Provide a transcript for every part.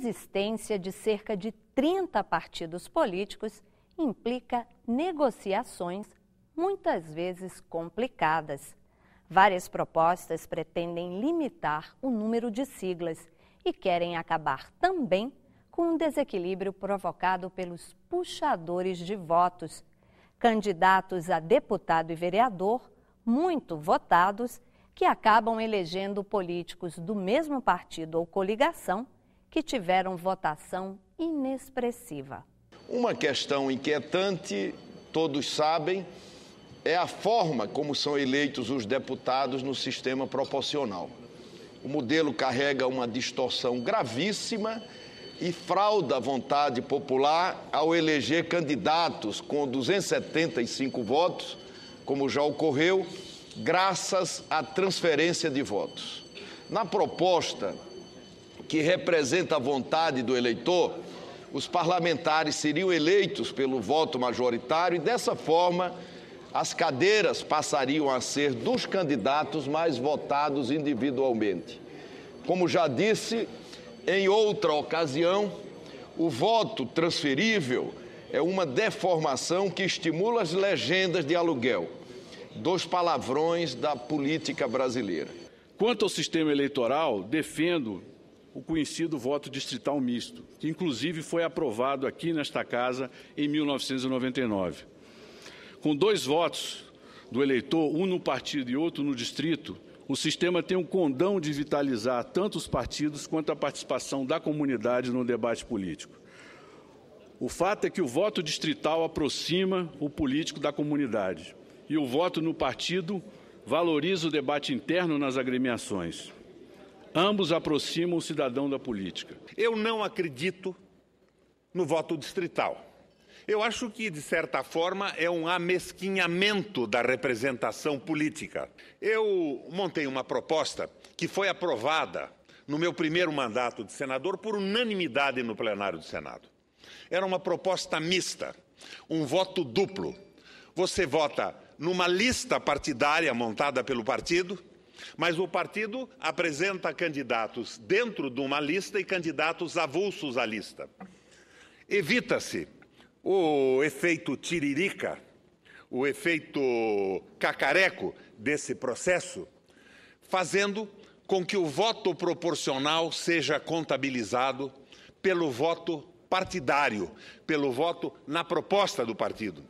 existência de cerca de 30 partidos políticos implica negociações muitas vezes complicadas. Várias propostas pretendem limitar o número de siglas e querem acabar também com o desequilíbrio provocado pelos puxadores de votos, candidatos a deputado e vereador muito votados que acabam elegendo políticos do mesmo partido ou coligação que tiveram votação inexpressiva. Uma questão inquietante, todos sabem, é a forma como são eleitos os deputados no sistema proporcional. O modelo carrega uma distorção gravíssima e frauda a vontade popular ao eleger candidatos com 275 votos, como já ocorreu, graças à transferência de votos. Na proposta que representa a vontade do eleitor, os parlamentares seriam eleitos pelo voto majoritário e, dessa forma, as cadeiras passariam a ser dos candidatos mais votados individualmente. Como já disse, em outra ocasião, o voto transferível é uma deformação que estimula as legendas de aluguel, dos palavrões da política brasileira. Quanto ao sistema eleitoral, defendo o conhecido voto distrital misto, que inclusive foi aprovado aqui nesta Casa em 1999. Com 2 votos do eleitor, um no partido e outro no distrito, o sistema tem um condão de vitalizar tanto os partidos quanto a participação da comunidade no debate político. O fato é que o voto distrital aproxima o político da comunidade e o voto no partido valoriza o debate interno nas agremiações. Ambos aproximam o cidadão da política. Eu não acredito no voto distrital. Eu acho que, de certa forma, é um amesquinhamento da representação política. Eu montei uma proposta que foi aprovada no meu primeiro mandato de senador por unanimidade no plenário do Senado. Era uma proposta mista, um voto duplo. Você vota numa lista partidária montada pelo partido, mas o partido apresenta candidatos dentro de uma lista e candidatos avulsos à lista. Evita-se o efeito tiririca, o efeito cacareco desse processo, fazendo com que o voto proporcional seja contabilizado pelo voto partidário, pelo voto na proposta do partido.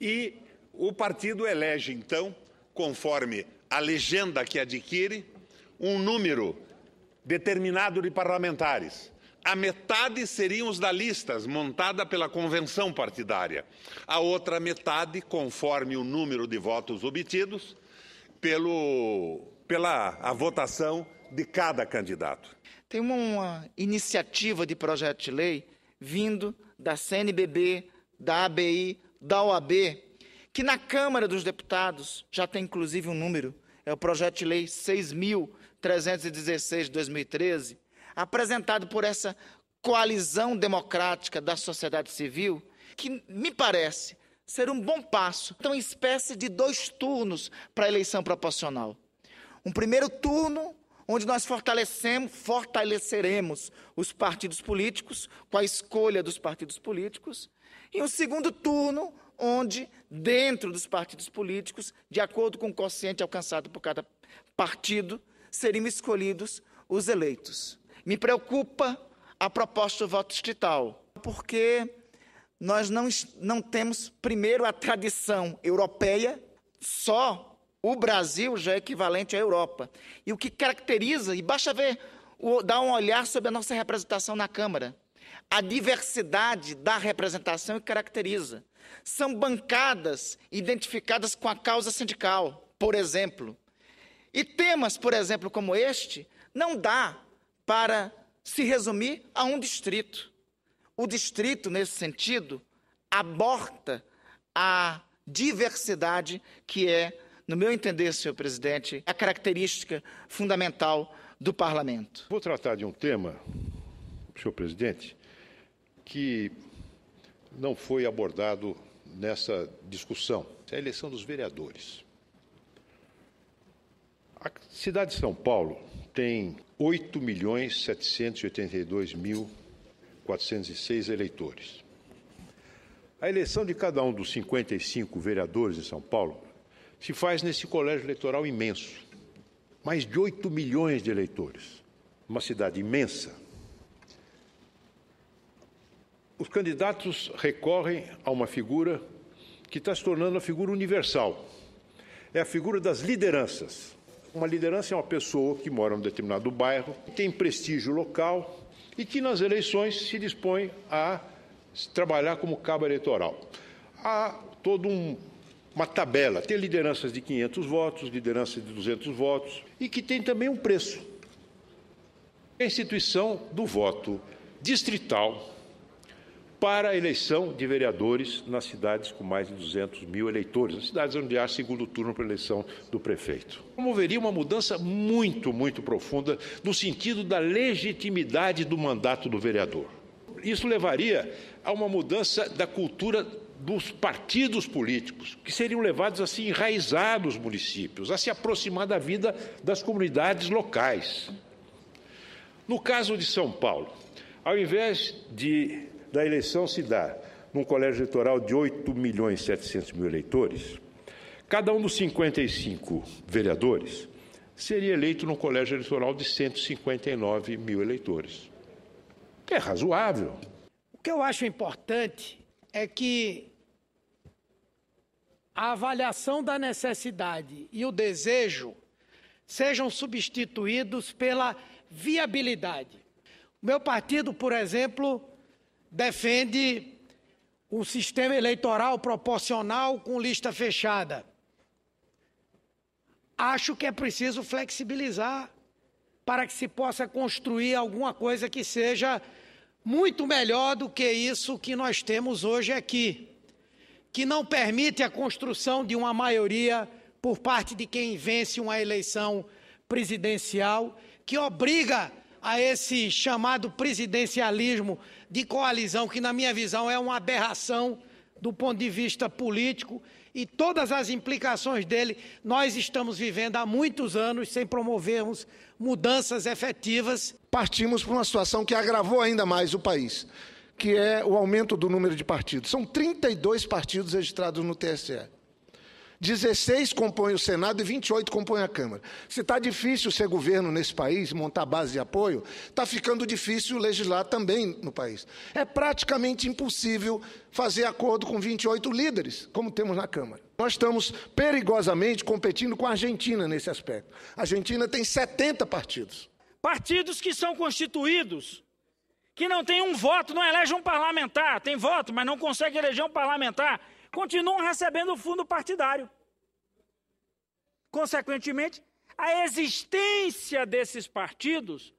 E o partido elege, então, conforme a legenda que adquire, um número determinado de parlamentares. A metade seriam os da lista, montada pela convenção partidária. A outra metade, conforme o número de votos obtidos, pela votação de cada candidato. Tem uma iniciativa de projeto de lei vindo da CNBB, da ABI, da OAB, que na Câmara dos Deputados já tem inclusive um número, é o projeto de lei 6.316 de 2013, apresentado por essa coalizão democrática da sociedade civil, que me parece ser um bom passo. Então, uma espécie de 2 turnos para a eleição proporcional. Um primeiro turno, onde nós fortaleceremos os partidos políticos, com a escolha dos partidos políticos, e um segundo turno, onde, dentro dos partidos políticos, de acordo com o quociente alcançado por cada partido, seriam escolhidos os eleitos. Me preocupa a proposta do voto distrital, porque nós não temos, primeiro, a tradição europeia, só o Brasil já é equivalente à Europa. E o que caracteriza, e basta ver, dar um olhar sobre a nossa representação na Câmara, a diversidade da representação que caracteriza. São bancadas identificadas com a causa sindical, por exemplo. E temas, por exemplo, como este, não dá para se resumir a um distrito. O distrito, nesse sentido, aborta a diversidade que é, no meu entender, senhor presidente, a característica fundamental do parlamento. Vou tratar de um tema, senhor presidente, que não foi abordado nessa discussão, é a eleição dos vereadores. A cidade de São Paulo tem 8.782.406 eleitores. A eleição de cada um dos 55 vereadores de São Paulo se faz nesse colégio eleitoral imenso. Mais de 8 milhões de eleitores. Uma cidade imensa. Os candidatos recorrem a uma figura que está se tornando uma figura universal. É a figura das lideranças. Uma liderança é uma pessoa que mora em um determinado bairro, tem prestígio local e que nas eleições se dispõe a trabalhar como cabo eleitoral. Há toda uma tabela, tem lideranças de 500 votos, lideranças de 200 votos e que tem também um preço. A instituição do voto distrital para a eleição de vereadores nas cidades com mais de 200 mil eleitores, nas cidades onde há segundo turno para a eleição do prefeito. Promoveria uma mudança muito, muito profunda no sentido da legitimidade do mandato do vereador. Isso levaria a uma mudança da cultura dos partidos políticos, que seriam levados a se enraizar nos municípios, a se aproximar da vida das comunidades locais. No caso de São Paulo, ao invés da eleição se dar num colégio eleitoral de 8.700.000 eleitores, cada um dos 55 vereadores seria eleito num colégio eleitoral de 159 mil eleitores. Que é razoável. O que eu acho importante é que a avaliação da necessidade e o desejo sejam substituídos pela viabilidade. O meu partido, por exemplo, defende um sistema eleitoral proporcional com lista fechada. Acho que é preciso flexibilizar para que se possa construir alguma coisa que seja muito melhor do que isso que nós temos hoje aqui, que não permite a construção de uma maioria por parte de quem vence uma eleição presidencial, que obriga a esse chamado presidencialismo de coalizão, que na minha visão é uma aberração do ponto de vista político, e todas as implicações dele nós estamos vivendo há muitos anos sem promovermos mudanças efetivas. Partimos para uma situação que agravou ainda mais o país, que é o aumento do número de partidos. São 32 partidos registrados no TSE. 16 compõem o Senado e 28 compõem a Câmara. Se está difícil ser governo nesse país, montar base de apoio, está ficando difícil legislar também no país. É praticamente impossível fazer acordo com 28 líderes, como temos na Câmara. Nós estamos perigosamente competindo com a Argentina nesse aspecto. A Argentina tem 70 partidos. Partidos que são constituídos, que não têm um voto, não elegem um parlamentar, tem voto, mas não conseguem eleger um parlamentar, continuam recebendo o fundo partidário. Consequentemente, a existência desses partidos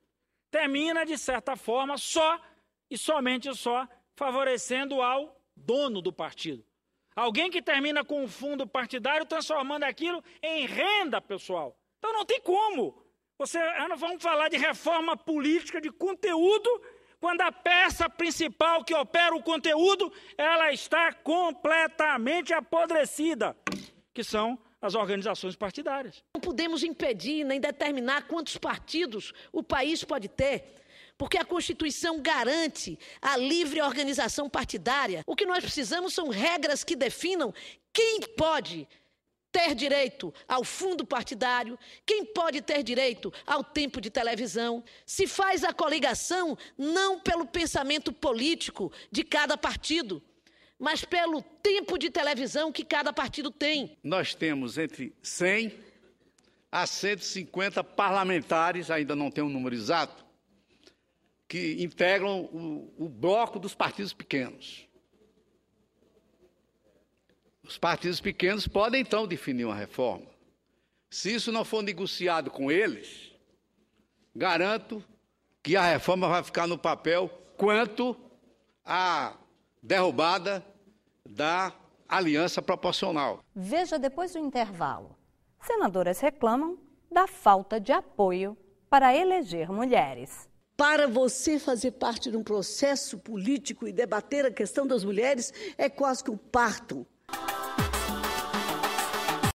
termina, de certa forma, só e somente só favorecendo ao dono do partido. Alguém que termina com o fundo partidário transformando aquilo em renda pessoal. Então não tem como. Vamos falar de reforma política, de conteúdo, quando a peça principal que opera o conteúdo, ela está completamente apodrecida, que são as organizações partidárias. Não podemos impedir nem determinar quantos partidos o país pode ter, porque a Constituição garante a livre organização partidária. O que nós precisamos são regras que definam quem pode ter direito ao fundo partidário, quem pode ter direito ao tempo de televisão. Se faz a coligação não pelo pensamento político de cada partido, mas pelo tempo de televisão que cada partido tem. Nós temos entre 100 a 150 parlamentares, ainda não tem um número exato, que integram o bloco dos partidos pequenos. Os partidos pequenos podem, então, definir uma reforma. Se isso não for negociado com eles, garanto que a reforma vai ficar no papel quanto à derrubada da aliança proporcional. Veja depois do intervalo. Senadoras reclamam da falta de apoio para eleger mulheres. Para você fazer parte de um processo político e debater a questão das mulheres é quase que um parto.